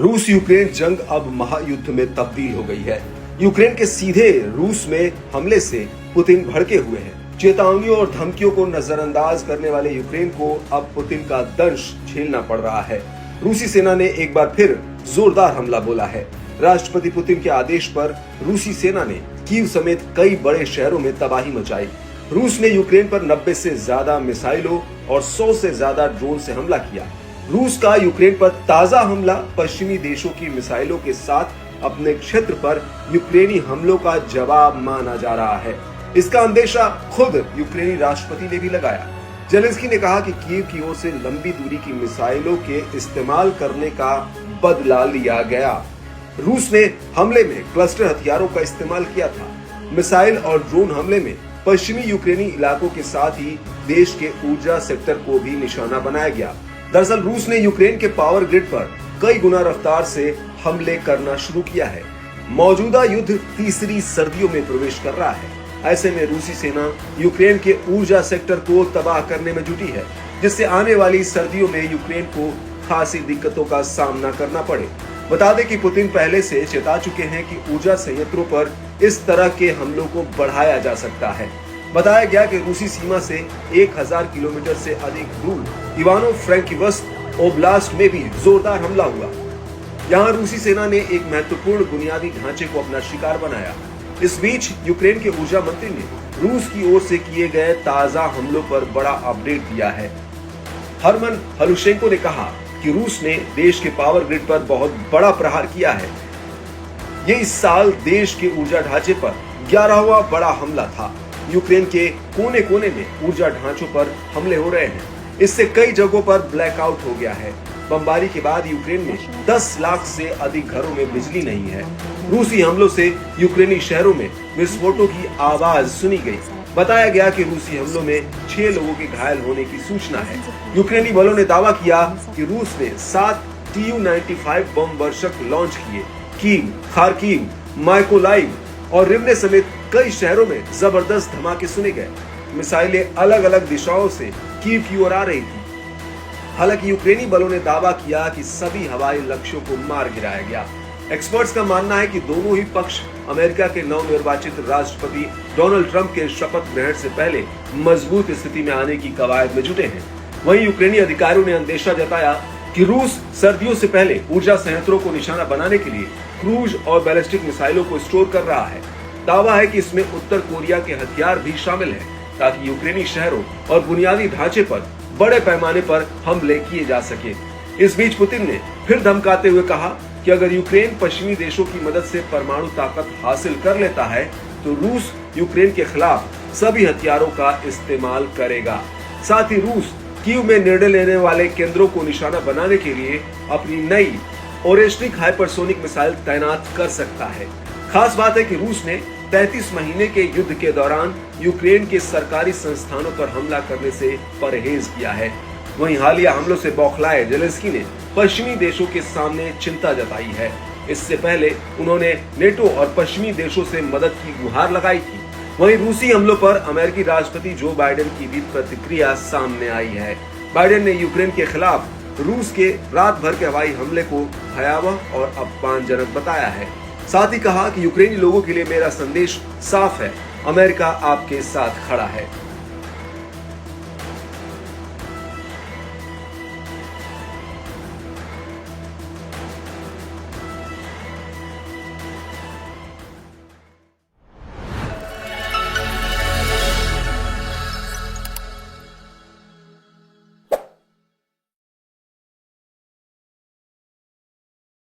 रूस यूक्रेन जंग अब महायुद्ध में तब्दील हो गई है। यूक्रेन के सीधे रूस में हमले से पुतिन भड़के हुए हैं। चेतावनियों और धमकियों को नजरअंदाज करने वाले यूक्रेन को अब पुतिन का दंश झेलना पड़ रहा है। रूसी सेना ने एक बार फिर जोरदार हमला बोला है। राष्ट्रपति पुतिन के आदेश पर रूसी सेना ने कीव समेत कई बड़े शहरों में तबाही मचाई। रूस ने यूक्रेन पर 90 से ज्यादा मिसाइलों और 100 से ज्यादा ड्रोन से हमला किया। रूस का यूक्रेन पर ताजा हमला पश्चिमी देशों की मिसाइलों के साथ अपने क्षेत्र पर यूक्रेनी हमलों का जवाब माना जा रहा है। इसका अंदेशा खुद यूक्रेनी राष्ट्रपति ने भी लगाया। जेलेंस्की ने कहा कि कीव की ओर से लंबी दूरी की मिसाइलों के इस्तेमाल करने का बदला लिया गया। रूस ने हमले में क्लस्टर हथियारों का इस्तेमाल किया था। मिसाइल और ड्रोन हमले में पश्चिमी यूक्रेनी इलाकों के साथ ही देश के ऊर्जा सेक्टर को भी निशाना बनाया गया। दरअसल रूस ने यूक्रेन के पावर ग्रिड पर कई गुना रफ्तार से हमले करना शुरू किया है। मौजूदा युद्ध तीसरी सर्दियों में प्रवेश कर रहा है। ऐसे में रूसी सेना यूक्रेन के ऊर्जा सेक्टर को तबाह करने में जुटी है, जिससे आने वाली सर्दियों में यूक्रेन को खासी दिक्कतों का सामना करना पड़े। बता दें कि पुतिन पहले से चेता चुके हैं कि ऊर्जा संयंत्रों पर इस तरह के हमलों को बढ़ाया जा सकता है। बताया गया कि रूसी सीमा से 1000 किलोमीटर से अधिक दूर इवानो-फ्रैंकिव्स्क ओब्लास्ट में भी जोरदार हमला हुआ। यहाँ रूसी सेना ने एक महत्वपूर्ण बुनियादी ढांचे को अपना शिकार बनाया। इस बीच यूक्रेन के ऊर्जा मंत्री ने रूस की ओर से किए गए ताजा हमलों पर बड़ा अपडेट दिया है। हरमन हलुशेंको ने कहा कि रूस ने देश के पावर ग्रिड पर बहुत बड़ा प्रहार किया है। ये इस साल देश के ऊर्जा ढांचे पर 11वां बड़ा हमला था। यूक्रेन के कोने कोने में ऊर्जा ढांचों पर हमले हो रहे हैं। इससे कई जगहों पर ब्लैकआउट हो गया है। बमबारी के बाद यूक्रेन में 10 लाख से अधिक घरों में बिजली नहीं है। रूसी हमलों से यूक्रेनी शहरों में विस्फोटों की आवाज सुनी गई। बताया गया कि रूसी हमलों में 6 लोगों के घायल होने की सूचना है। यूक्रेनी बलों ने दावा किया कि रूस ने 7 Tu-95 बम वर्षक लॉन्च किए। कीव, खार्किव, माइकोलाइव और रिवने समेत कई शहरों में जबरदस्त धमाके सुने गए। मिसाइलें अलग अलग दिशाओं से कीव की ओर आ रही थी। हालांकि यूक्रेनी बलों ने दावा किया कि सभी हवाई लक्ष्यों को मार गिराया गया। एक्सपर्ट्स का मानना है कि दोनों ही पक्ष अमेरिका के नवनिर्वाचित राष्ट्रपति डोनाल्ड ट्रंप के शपथ ग्रहण से पहले मजबूत स्थिति में आने की कवायद में जुटे हैं। वहीं यूक्रेनी अधिकारियों ने अंदेशा जताया कि रूस सर्दियों से पहले ऊर्जा संयंत्रों को निशाना बनाने के लिए क्रूज और बैलिस्टिक मिसाइलों को स्टोर कर रहा है। दावा है कि इसमें उत्तर कोरिया के हथियार भी शामिल हैं, ताकि यूक्रेनी शहरों और बुनियादी ढांचे पर बड़े पैमाने पर हमले किए जा सके। इस बीच पुतिन ने फिर धमकाते हुए कहा कि अगर यूक्रेन पश्चिमी देशों की मदद से परमाणु ताकत हासिल कर लेता है तो रूस यूक्रेन के खिलाफ सभी हथियारों का इस्तेमाल करेगा। साथ ही रूस कीव में निर्णय लेने वाले केंद्रों को निशाना बनाने के लिए अपनी नई ओरेस्निक हाइपरसोनिक मिसाइल तैनात कर सकता है। खास बात है कि रूस ने 33 महीने के युद्ध के दौरान यूक्रेन के सरकारी संस्थानों पर हमला करने से परहेज किया है। वहीं हालिया हमलों से बौखलाए जेलेंस्की ने पश्चिमी देशों के सामने चिंता जताई है। इससे पहले उन्होंने नेटो और पश्चिमी देशों से मदद की गुहार लगाई थी। वहीं रूसी हमलों पर अमेरिकी राष्ट्रपति जो बाइडेन की भी प्रतिक्रिया सामने आई है। बाइडेन ने यूक्रेन के खिलाफ रूस के रात भर के हवाई हमले को भयावह और अपमानजनक बताया है। साथ ही कहा कि यूक्रेनी लोगों के लिए मेरा संदेश साफ है, अमेरिका आपके साथ खड़ा है।